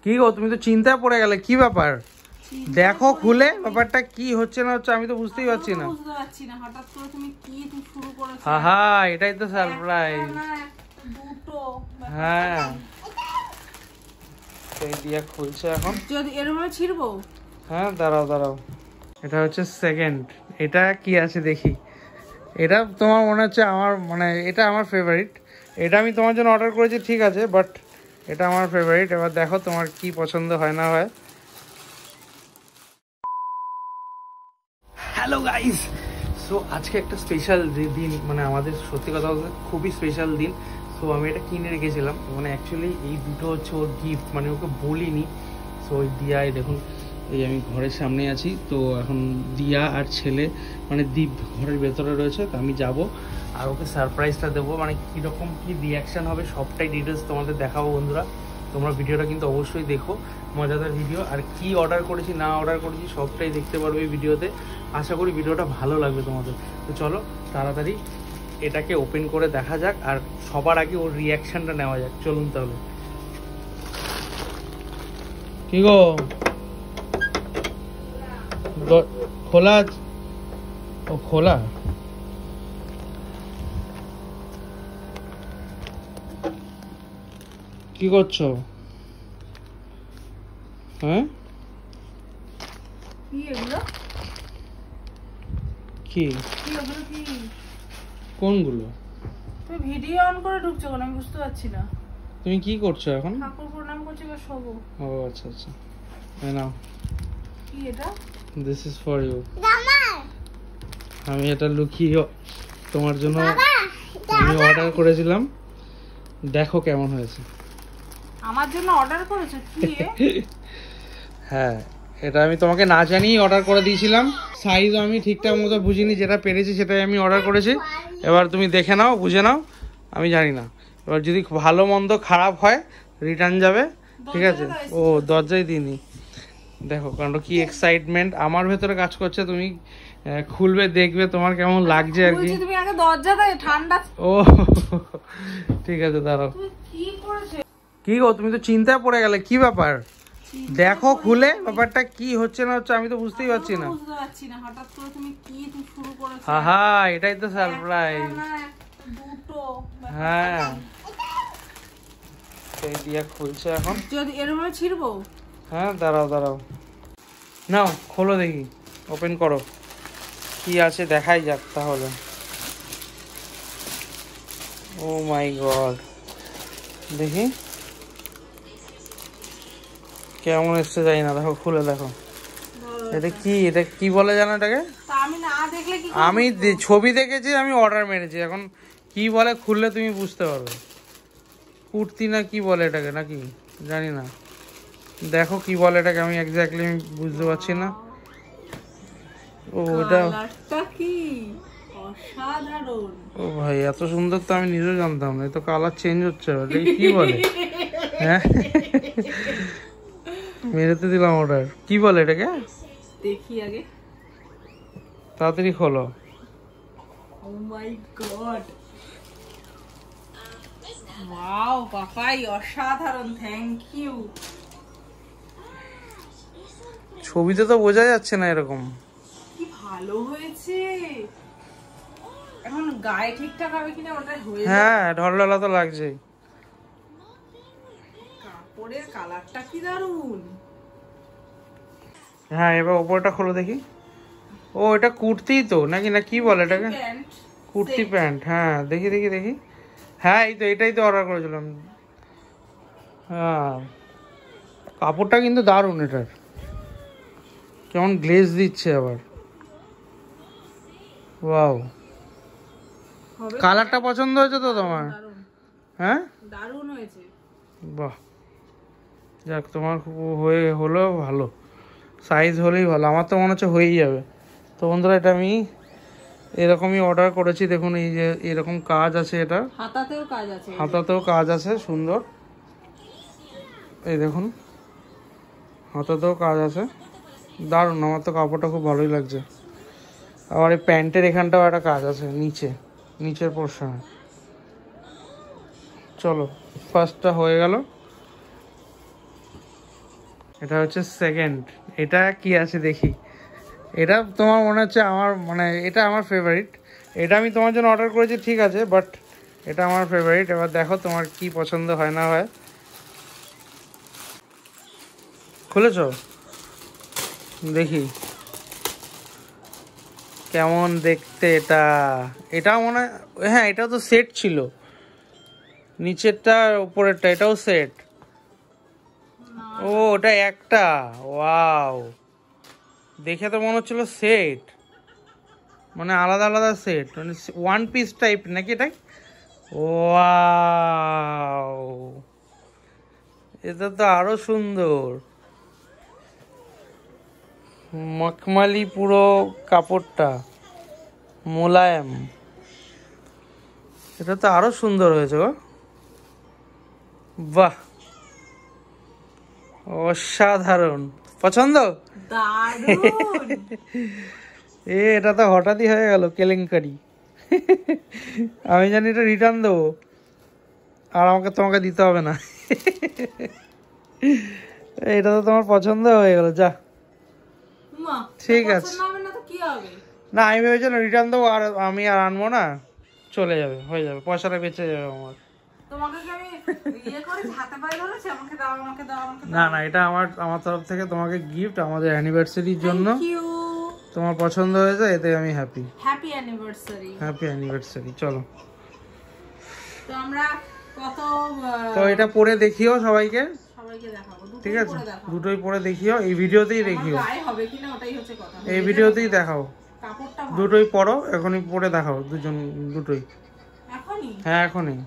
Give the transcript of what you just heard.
কি গো তুমি তো চিন্তায় পড়ে গেলে, কি ব্যাপার? দেখো খুলে ব্যাপারটা কি হচ্ছে না হচ্ছে, আমি তো বুঝতেই পারছি না। হঠাৎ করে তুমি কি শুরু করেছো? হা এটাই তো সারপ্রাইজ। হ্যাঁ এই দিয়া খুলছে এখন। যদি এরকম ছিড়বো। হ্যাঁ দাঁড়াও, এটা হচ্ছে সেকেন্ড। এটা কি আছে দেখি। এটা তোমার মনে হচ্ছে আমার, মানে এটা আমার ফেভারিট। এটা আমি তোমার জন্য অর্ডার করেছি ঠিক আছে, বাট এটা আমার ফেভারিট। এবার দেখো তোমার কি পছন্দ হয় না হয়। হ্যালো গাইস, সো আজকে একটা স্পেশাল দিন, মানে আমাদের সত্যি কথা বলতে খুবই স্পেশাল দিন। সো আমি এটা কিনে রেখেছিলাম, মানে অ্যাকচুয়ালি এই দুটো হচ্ছে ওর গিফট, মানে ওকে বলিনি। সো ওই দিয়ায় দেখুন, এই আমি ঘরের সামনে আছি, তো এখন দিয়া আর ছেলে মানে দীপ ঘরের ভেতরে রয়েছে, তো আমি যাব আর ওকে সারপ্রাইজটা দেবো, মানে কীরকম কী রিয়াকশান হবে সবটাই ডিটেলস তোমাদের দেখাবো। বন্ধুরা তোমরা ভিডিওটা কিন্তু অবশ্যই দেখো, মজাদার ভিডিও। আর কি অর্ডার করেছি না অর্ডার করেছি সবটাই দেখতে পারবে এই ভিডিওতে। আশা করি ভিডিওটা ভালো লাগবে তোমাদের। তো চলো তাড়াতাড়ি এটাকে ওপেন করে দেখা যাক, আর সবার আগে ওর রিয়াকশানটা নেওয়া যাক। চলুন তাহলে। কি গো খোলা? ও খোলা। কি করছো? হ্যাঁ কি এগুলো? কি এগুলো কি? কোনগুলো? তুমি ভিডিও অন করে ঢুকছো কেন? আমি বুঝতে পারছি না। তুমি কি করছো এখন? ঠাকুর প্রণাম করছি বা শোবো। ও আচ্ছা আচ্ছা, নাও। কি এটা? This is for you. আমি এটা লুকিয়ে তোমার জন্য আমি অর্ডার করেছিলাম, দেখো কেমন হয়েছে। আমার জন্য অর্ডার করেছো? কি হ্যাঁ এটা আমি তোমাকে না জানিয়ে অর্ডার করে দিয়েছিলাম। সাইজ আমি ঠিকঠাক মতো বুঝিনি, যেটা পেরেছি সেটাই আমি অর্ডার করেছি। এবার তুমি দেখে নাও, বুঝে নাও, আমি জানি না। এবার যদি ভালো মন্দ খারাপ হয় রিটার্ন যাবে, ঠিক আছে? ও দরজায় দিইনি। দেখো কারণ কি এক্সাইটমেন্ট আমার ভেতরে কাজ করছে। তুমি খুলবে, দেখবে তোমার কেমন লাগছে আর কি। তুমি আগে দরজাটা ঠান্ডা। ও ঠিক আছে দাঁড়াও। কি করেছো? কি গো তুমি তো চিন্তায় পড়ে গেলে, কি ব্যাপার? দেখো খুলে ব্যাপারটা কি হচ্ছে না হচ্ছে, আমি তো বুঝতেই পারছি না। হঠাৎ করে তুমি কি শুরু করেছো? এটাই তো সারপ্রাইজ। হ্যাঁ এই দিয়া খুলছে এখন। যদি এরকম ছিড়বো। হ্যাঁ দাঁড়াও, নাও খোলো দেখি, ওপেন করো, কি আছে দেখাই যাক তাহলে। ও মাই গড, দেখি কেমন এসছে জানি না। দেখো খুলে দেখো, এটা কি বলে জানো এটাকে? আমি ছবি দেখেছি, আমি অর্ডার মেরেছি, এখন কি বলে খুললে তুমি বুঝতে পারবে। কুর্তি না কি বলে এটাকে, নাকি জানি না। দেখো কি বলে এটাকে, আমি এক্স্যাক্টলি আমি বুঝতে পারছি না। ও এটা কি অসাধারণ! ও ভাই এত সুন্দর তো আমি নিজেও জানতাম না। তো কালার চেঞ্জ হচ্ছে, এটা কি বলে? হ্যাঁ মেরেতে দিলাম অর্ডার। কি বলে এটাকে দেখি আগে, তাড়াতাড়ি খোলো। ও মাই গড, ওয়াও পাপাই অসাধারণ, থ্যাংক ইউ। ছবিতে তো বোঝা যাচ্ছে না এরকম। কি ভালো হয়েছে। এখন গায়ে ঠিকঠাক হবে কিনা ওটা হয়ে। হ্যাঁ ঢলঢলা তো লাগছে। কাপড়ের কালারটা কি দারুন। হ্যাঁ এবার উপরটা খোলো দেখি। ও এটা কুর্তি তো নাকি, না কি বলে এটাকে? কুর্তি প্যান্ট। হ্যাঁ দেখি। হ্যাঁ এই তো এটাই তো অর্ডার করেছিলাম। হ্যাঁ কাপড়টা কিন্তু দারুণ, এটার কেমন গ্লেজ দিচ্ছে আবার। ওয়াও, কালারটা পছন্দ হয়েছে তো তোমার? হ্যাঁ দারুণ হয়েছে। বাহ যাক, তোমার হলো ভালো, সাইজ হলেই ভালো। আমার তো মনে হচ্ছে হয়েই যাবে। তো বন্ধুরা এটা আমি এরকমই অর্ডার করেছি। দেখুন এই যে এরকম কাজ আছে, এটা হাতাতেও কাজ আছে সুন্দর। এই দেখুন হাতাতেও কাজ আছে, দারুণ। আমার তো কাপড়টা খুব ভালোই লাগছে। আবার এই প্যান্টের এখানটাও একটা কাজ আছে, নিচের পোর্শনে। চলো ফার্স্টটা হয়ে গেল, এটা হচ্ছে সেকেন্ড। এটা কি আছে দেখি। এটা তোমার মনে হচ্ছে আমার মানে এটা আমার ফেভারিট। এটা আমি তোমার জন্য অর্ডার করেছি ঠিক আছে, বাট এটা আমার ফেভারিট। এবার দেখো তোমার কি পছন্দ হয় না হয়। খুলেছো? দেখি কেমন দেখতে এটা। এটা মনে হয়, হ্যাঁ এটা তো সেট ছিল, নিচেরটা উপরেরটা এটাও সেট। ও ওটা একটা, ওয়াও দেখে তো মনে হচ্ছিল সেট, মানে আলাদা আলাদা সেট, মানে ওয়ান পিস টাইপ নাকি এটা। ওয়াও এটা তো আরো সুন্দর, মখমলি পুরো কাপড়টা, মোলায়েম। এটা তো আরো সুন্দর হয়েছে গো, বাহ অসাধারণ। পছন্দ? দারুণ। এটা তো হঠাৎই হয়ে গেল কেলেঙ্কারি। আমি জানি এটা রিটার্ন দেবো, আর তোমাকে দিতে হবে না। এটা তো তোমার পছন্দ হয়ে গেল, যা ঠিক আছে। না আমি ভেবেছিলাম রিটার্ন দেবো, আর আমি আর আনবো না, চলে যাবে, হয়ে যাবে, পয়সাটা বেঁচে যাবে আমার। না না, এটা আমার তরফ থেকে তোমাকে গিফট, আমাদের অ্যানিভার্সারির জন্য। তোমার পছন্দ হয়েছে, এতে আমি happy. Happy anniversary. Happy anniversary. চলো তো আমরা কত তো এটা পরে দেখিও সবাইকে, সবাইকে দেখাবো, ঠিক আছে? দুটোই পরে দেখিও, এই ভিডিওতেই দেখিও, গায়ে হবে কিনা ওটাই হচ্ছে কথা। এই ভিডিওতেই দেখাও, কাপড়টা দুটোই পরো, এখনই পরে দেখাও দুজন, দুটোই। এখনই? হ্যাঁ এখনই।